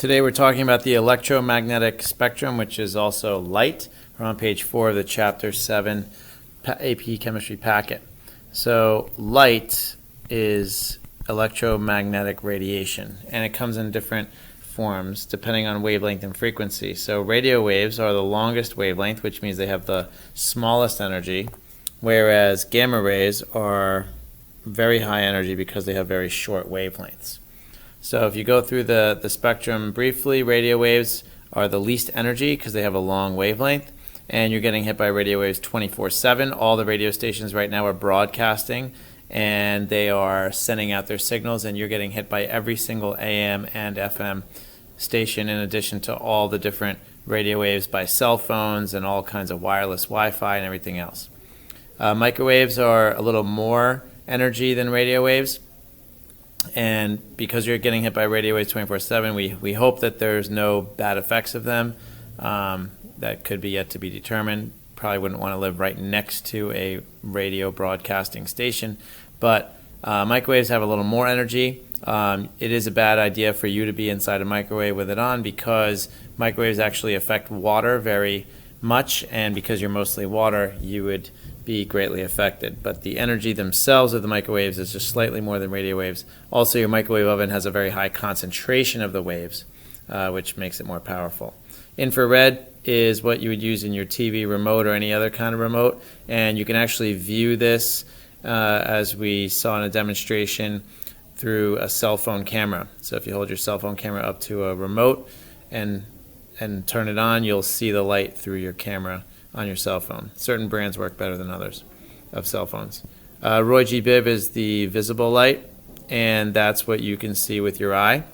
Today we're talking about the electromagnetic spectrum, which is also light. We're on page 4 of the chapter 7 AP chemistry packet. So light is electromagnetic radiation, and it comes in different forms depending on wavelength and frequency. So radio waves are the longest wavelength, which means they have the smallest energy, whereas gamma rays are very high energy because they have very short wavelengths. So if you go through the spectrum briefly, radio waves are the least energy because they have a long wavelength, and you're getting hit by radio waves 24/7. All the radio stations right now are broadcasting, and they are sending out their signals, and you're getting hit by every single AM and FM station, in addition to all the different radio waves by cell phones and all kinds of wireless Wi-Fi and everything else. Microwaves are a little more energy than radio waves. And because you're getting hit by radio waves 24/7, we hope that there's no bad effects of them. That could be yet to be determined. Probably wouldn't want to live right next to a radio broadcasting station. But microwaves have a little more energy. It is a bad idea for you to be inside a microwave with it on, because microwaves actually affect water very much, and because you're mostly water, you would be greatly affected. But the energy themselves of the microwaves is just slightly more than radio waves. Also, your microwave oven has a very high concentration of the waves, which makes it more powerful. Infrared is what you would use in your TV remote or any other kind of remote, and you can actually view this as we saw in a demonstration through a cell phone camera. So if you hold your cell phone camera up to a remote and turn it on, you'll see the light through your camera on your cell phone. Certain brands work better than others of cell phones. Roy G. Biv is the visible light, and that's what you can see with your eye.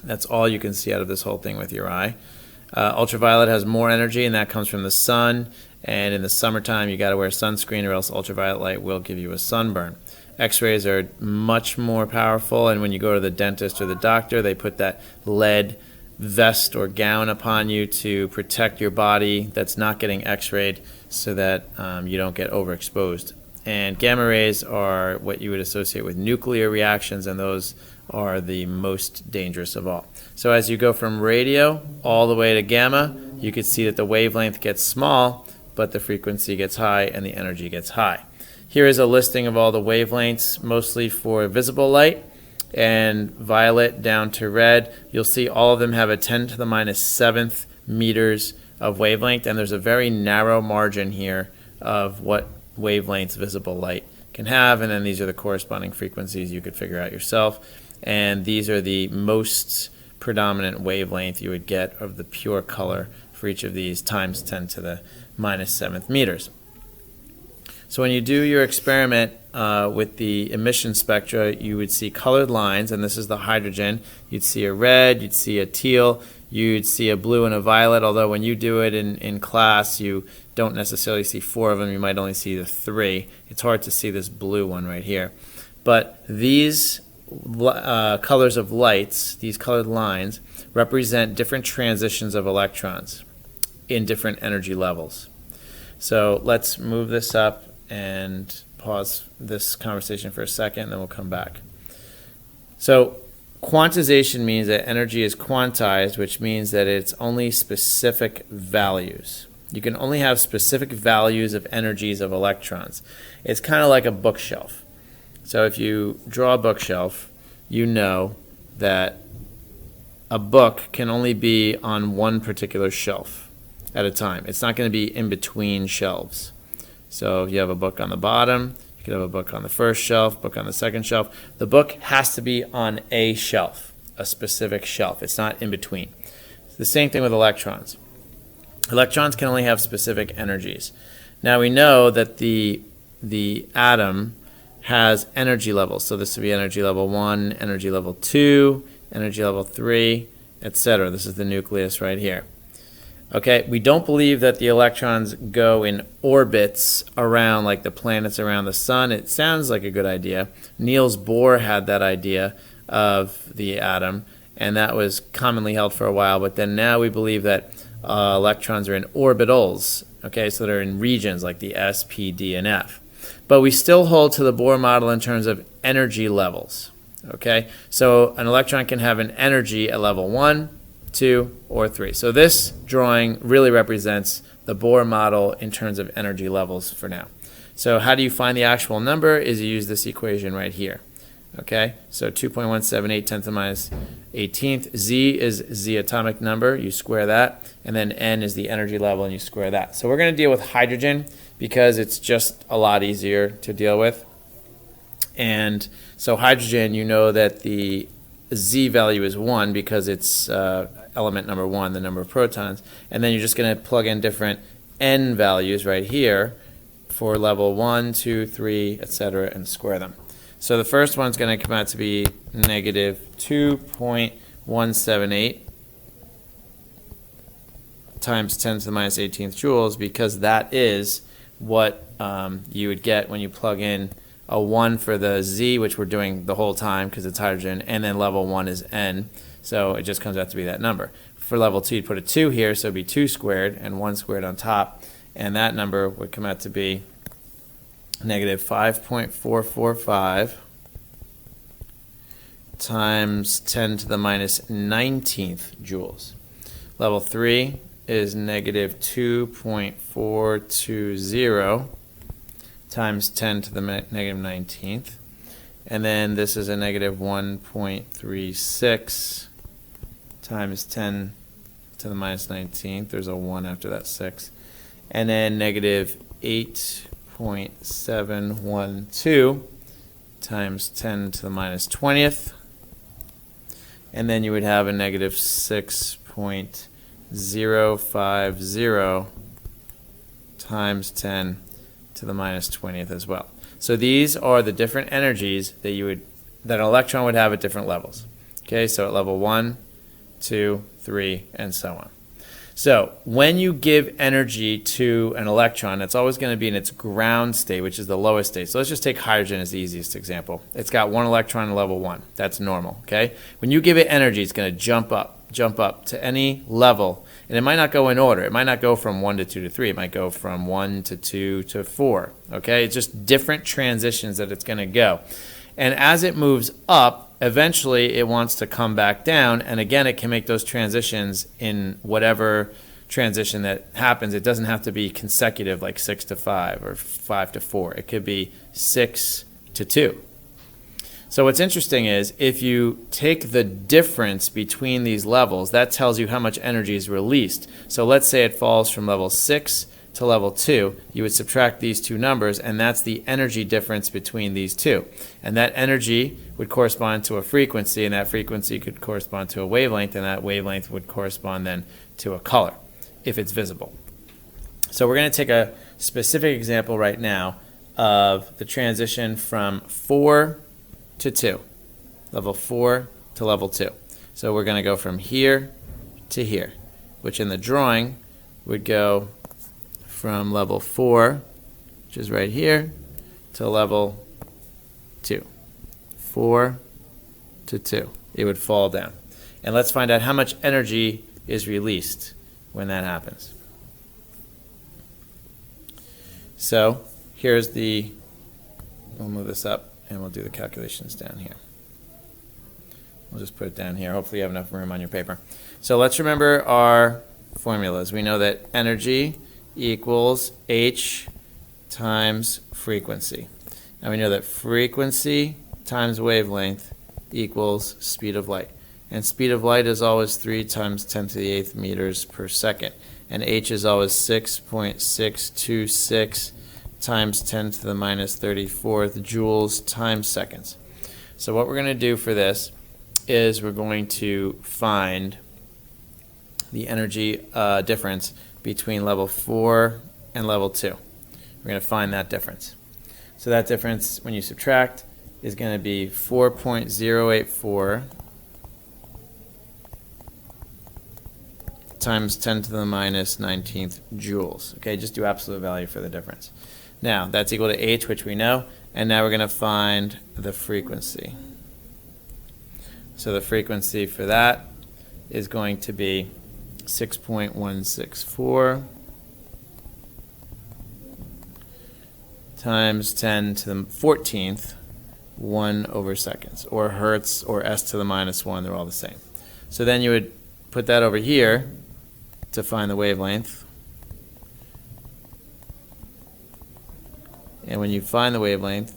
That's all you can see out of this whole thing with your eye. Ultraviolet has more energy, and that comes from the sun, and in the summertime you got to wear sunscreen, or else ultraviolet light will give you a sunburn. X-rays are much more powerful, and when you go to the dentist or the doctor, they put that lead vest or gown upon you to protect your body that's not getting x-rayed, so that you don't get overexposed. And gamma rays are what you would associate with nuclear reactions, and those are the most dangerous of all. So as you go from radio all the way to gamma, you can see that the wavelength gets small, but the frequency gets high and the energy gets high. Here is a listing of all the wavelengths, mostly for visible light, and violet down to red. You'll see all of them have a 10 to the minus 7th meters of wavelength, and there's a very narrow margin here of what wavelengths visible light can have, and then these are the corresponding frequencies you could figure out yourself, and these are the most predominant wavelength you would get of the pure color for each of these, times 10 to the minus 7th meters. So when you do your experiment with the emission spectra, you would see colored lines, and this is the hydrogen. You'd see a red, you'd see a teal, you'd see a blue and a violet, although when you do it in class, you don't necessarily see 4 of them. You might only see the 3. It's hard to see this blue one right here. But these colors of lights, these colored lines, represent different transitions of electrons in different energy levels. So let's move this up and pause this conversation for a second, and then we'll come back. So quantization means that energy is quantized, which means that it's only specific values. You can only have specific values of energies of electrons. It's kind of like a bookshelf. So if you draw a bookshelf, you know that a book can only be on one particular shelf at a time. It's not going to be in between shelves. So if you have a book on the bottom, you could have a book on the first shelf, book on the second shelf. The book has to be on a shelf, a specific shelf. It's not in between. It's the same thing with electrons. Electrons can only have specific energies. Now we know that the atom has energy levels. So this would be energy level 1, energy level 2, energy level 3, etc. This is the nucleus right here. Okay, we don't believe that the electrons go in orbits around like the planets around the sun. It sounds like a good idea. Niels Bohr had that idea of the atom, and that was commonly held for a while, but then now we believe that electrons are in orbitals, okay, so they're in regions like the S, P, D, and F. But we still hold to the Bohr model in terms of energy levels. Okay, so an electron can have an energy at level 1, 2, or 3. So this drawing really represents the Bohr model in terms of energy levels for now. So how do you find the actual number is you use this equation right here. Okay, so 2.178 10 to the minus 18th. Z is the atomic number, you square that, and then N is the energy level, and you square that. So we're going to deal with hydrogen because it's just a lot easier to deal with. And so hydrogen, you know that the Z value is 1 because it's element number 1, the number of protons. And then you're just going to plug in different N values right here for level 1, 2, 3, etc., and square them. So the first one's going to come out to be negative 2.178 times 10 to the minus 18th joules, because that is what you would get when you plug in a 1 for the Z, which we're doing the whole time because it's hydrogen, and then level 1 is N, so it just comes out to be that number. For level 2, you'd put a 2 here, so it'd be 2 squared and 1 squared on top, and that number would come out to be negative 5.445 times 10 to the minus 19th joules. Level 3 is negative 2.420 times 10 to the negative 19th. And then this is a negative 1.36 times 10 to the minus 19th. There's a 1 after that 6. And then negative 8.712 times 10 to the minus 20th. And then you would have a negative 6.050 times 10 to the minus 20th as well. So these are the different energies that an electron would have at different levels. Okay, so at level 1, 2, 3, and so on. So when you give energy to an electron, it's always going to be in its ground state, which is the lowest state. So let's just take hydrogen as the easiest example. It's got 1 electron at level 1. That's normal. Okay, when you give it energy, it's going to jump up to any level, and it might not go in order. It might not go from 1 to 2 to 3. It might go from 1 to 2 to 4. Okay, it's just different transitions that it's going to go. And as it moves up, eventually it wants to come back down, and again it can make those transitions in whatever transition that happens. It doesn't have to be consecutive like 6 to 5 or 5 to 4. It could be 6 to 2. So what's interesting is if you take the difference between these levels, that tells you how much energy is released. So let's say it falls from level 6 to level 2, you would subtract these two numbers, and that's the energy difference between these two. And that energy would correspond to a frequency, and that frequency could correspond to a wavelength, and that wavelength would correspond then to a color, if it's visible. So we're going to take a specific example right now of the transition from 4 to 2, level 4 to level 2. So we're going to go from here to here, which in the drawing would go from level 4, which is right here, to level 2. 4 to 2. It would fall down. And let's find out how much energy is released when that happens. So we'll move this up and we'll do the calculations down here. We'll just put it down here. Hopefully you have enough room on your paper. So let's remember our formulas. We know that energy equals h times frequency. And we know that frequency times wavelength equals speed of light. And speed of light is always 3 times 10 to the 8th meters per second. And h is always 6.626 times 10 to the minus 34th joules times seconds. So what we're going to do for this is we're going to find the energy difference between level 4 and level 2. We're going to find that difference. So that difference, when you subtract, is going to be 4.084 times 10 to the minus 19th joules. Okay, just do absolute value for the difference. Now, that's equal to h, which we know, and now we're going to find the frequency. So the frequency for that is going to be 6.164 times 10 to the 14th 1/seconds, or hertz, or s to the -1, they're all the same. So then you would put that over here to find the wavelength. And when you find the wavelength,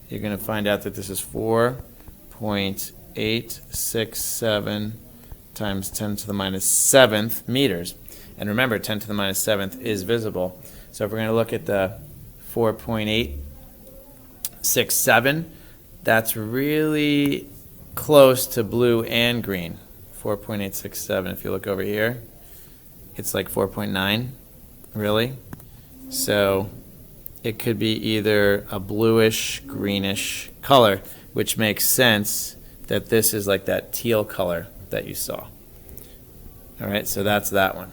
you're going to find out that this is 4.867 times 10 to the -7th meters. And remember, 10 to the -7th is visible. So if we're going to look at the 4.867, that's really close to blue and green. 4.867, if you look over here, it's like 4.9, really. So it could be either a bluish, greenish color, which makes sense that this is like that teal color that you saw. All right, so that's that one.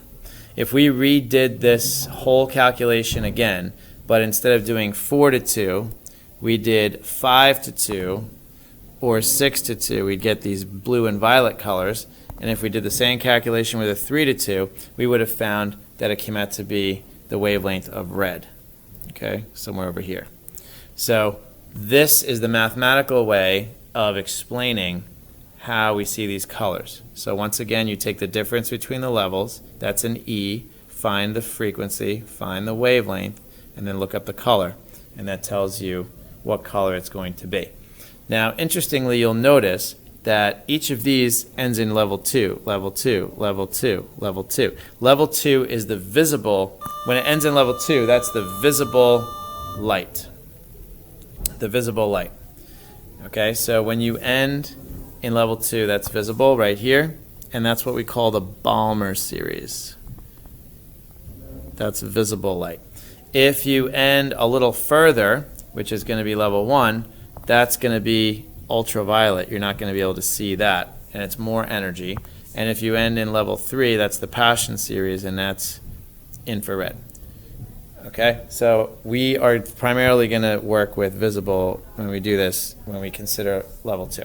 If we redid this whole calculation again, but instead of doing 4 to 2, we did 5 to 2 or 6 to 2, we'd get these blue and violet colors. And if we did the same calculation with a 3 to 2, we would have found that it came out to be the wavelength of red. Okay, somewhere over here. So this is the mathematical way of explaining how we see these colors. So once again, you take the difference between the levels, that's an E, find the frequency, find the wavelength, and then look up the color. And that tells you what color it's going to be. Now, interestingly, you'll notice that each of these ends in level 2, level 2, level 2, level 2. Level 2 is the visible, when it ends in level 2, that's the visible light. The visible light. Okay, so when you end in level 2, that's visible right here, and that's what we call the Balmer series. That's visible light. If you end a little further, which is going to be level 1, that's going to be ultraviolet. You're not going to be able to see that, and it's more energy. And if you end in level 3, that's the Passion series, and that's infrared. Okay, so we are primarily going to work with visible when we do this, when we consider level 2.